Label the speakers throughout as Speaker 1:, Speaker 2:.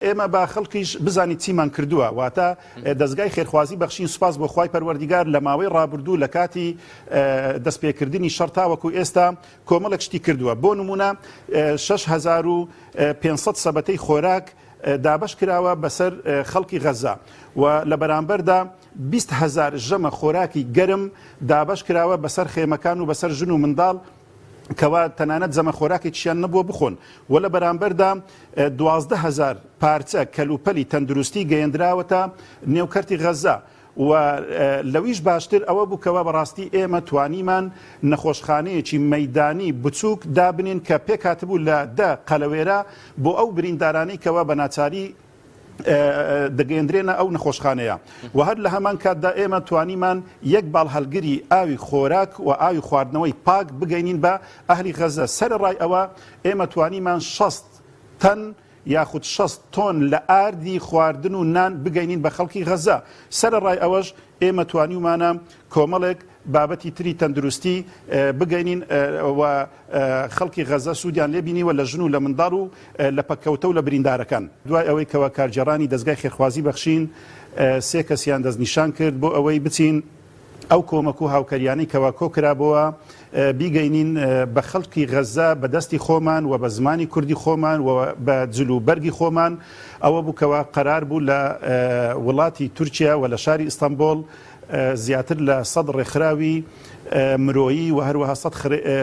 Speaker 1: ئێمە با خەڵکیش بزانیت چیمان کردووە واتە دەستگای خێرخوازی بەخشین سوپاس بۆ خوای پەروەردیگار لە ماوەی ڕابردوو لە کاتی دەستپێکردنی شەڕ تاوەکو ئێستا کۆمەڵێک شتی کردووە. بۆ نمونە 6500 سەبەتەی خۆراک دابش کراوە بەسەر خەڵکی غەزا و لە بەرامبەردا 20,000 ژەمە خۆراکی گەرم دابش کراوە بەسەر خێمەکان و بەسەر ژن و منداڵ کەوا تەنانەت زەمە خۆراکێکیان نەبووە بخۆن و لە بەرامبەردا 12,000 پارچە کەلوپەلی تەندروستی گەیەندراوەتە نێوکەرتی غەزا و لەویش باشتر ئەوە بووکەوە بەڕاستی ئێمە توانیمان نەخۆشخانەیەکی مەیدانی بچووک دابنین کە پێک هاتبوو لە 10 قەلەوێرە بۆ ئەو بریندارانەی کەوا بە ناچاری دەگەیەندرێنە ئەو نەخۆشخانەیە و هەر لە هەمان کاتدا ئێمە توانیمان یەک باڵ هەلگری ئاوی خۆراک و ئاوی خواردنەوەی پاک بگەینین بە ئەهلی غەزە. سەرڕای ئەوە ئێمە توانیمان 60 تەن یاخود 60 تۆن لە ئاردی خواردن و نان بگەینین بە خەڵکی غەزە. سەرڕای ئەوەش ئێمە توانیمانە کۆمەڵێک بابەتی تری تەندروستی بگەینین و خەڵکی غەزە سوودیان لێبینیوە لە ژن و لە منداڵ و لە پەککەوتە و لە بریندارەکان. دوای ئەوەی کەوە کارجێڕانی دەستگای خێرخوازی بەخشین 3 کەسیان دەستنیشان کرد بۆ ئەوەی بچین ئەو کۆمەک و هاوکاریانەی کەوا کۆکرابەوە بیگەینین بە خەڵکی غەزە بە دەستی خۆمان و بە زمانی کوردی خۆمان و بە جلوبەرگی خۆمان. ئەوە بووکەوە قەرار بوو لە وڵاتی تورکیا و لە شاری ئیستانبول زیاتر لە 100 ڕێکخراوی مرۆیی و هەروەها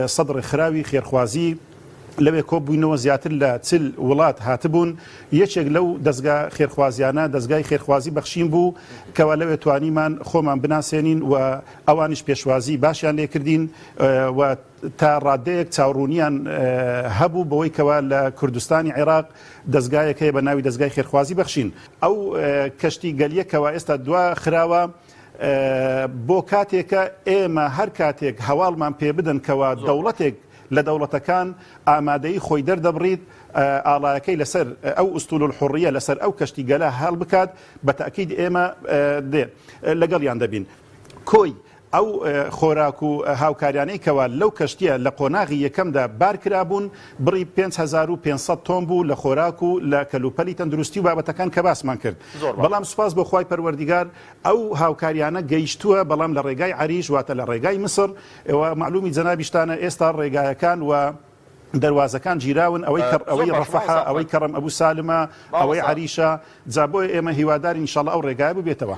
Speaker 1: 100 ڕێکخراوی خێرخوازی لەوێ کۆبووینەوە زیاتر لە 40 وڵات هاتبوون. یەکێک لەو دەستگا خێرخوازیانە دەستگای خێرخوازی بەخشین بوو کەوا لەوێ توانیمان خۆمان بناسێنین و ئەوانش پێشوازی باشیان لێکردین و تا ڕادەیەک چاوڕوونیان هەبوو بەوەی کەوا لە کوردستانی عێراق دەستگایەکەی بە ناوی دەستگای خێرخوازی بەخشین. ئەو کەشتی گەلیەکەوە ئێستا دوا خراوە بۆ کاتێکە ئێمە هەر کاتێک هەواڵمان پێ بدەن کەوا دەوڵەتێک لە دەوڵەتەکان ئامادەی خۆی دەردەبڕیت ئاڵایەکەی لەسەر ئەو ئوستول الحوڕیە لەسەر ئەو کەشتی گەلا هەڵ بکات بە تەئکید ئێمە لەگەڵیان دەبین. کۆی ئەو خۆراک و هاوکاریانەی کەوا لەو کەشتیە لە قۆناغی یەکەمدا بارکرابوون بڕی 5500 تۆن بوو لە خۆراک و لە کەلوپەلی تەندروستی و بابەتەکان کە باسمان کرد. بەڵام سوپاس بۆ خوای پەروەردیگار ئەو هاوکاریانە گەیشتووە بەڵام لە ڕێگای عەریش واتە لە ڕێگای مسر ئێوە معلومی جەنابیشتانە ئێستا ڕێگایەکان و دەواازەکان گیراون ئەوەی ڕەفەحە ئەوەی کەڕەم ئەبوو سالمە ئەوەی عەریشە جا بۆیە ئێمە هیوادارین ئینشاڵڵا ئەو ڕێگایە ببێتەوە.